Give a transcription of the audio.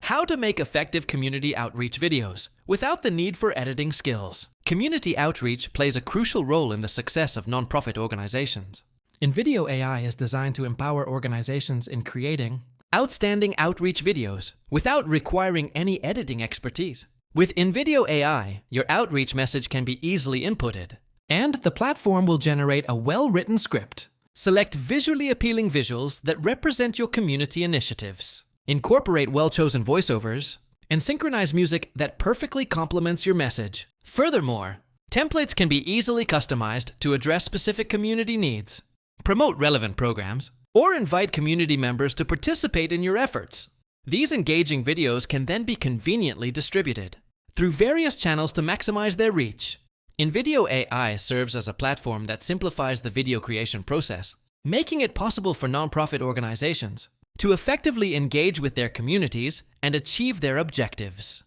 How to make effective community outreach videos without the need for editing skills. Community outreach plays a crucial role in the success of nonprofit organizations. InVideo AI is designed to empower organizations in creating outstanding outreach videos without requiring any editing expertise. With InVideo AI, your outreach message can be easily inputted, and the platform will generate a well-written script. Select visually appealing visuals that represent your community initiatives. Incorporate well-chosen voiceovers, and synchronize music that perfectly complements your message. Furthermore, templates can be easily customized to address specific community needs. Promote relevant programs, or invite community members to participate in your efforts. These engaging videos can then be conveniently distributed through various channels to maximize their reach. InVideo AI serves as a platform that simplifies the video creation process, making it possible for nonprofit organizations to effectively engage with their communities and achieve their objectives.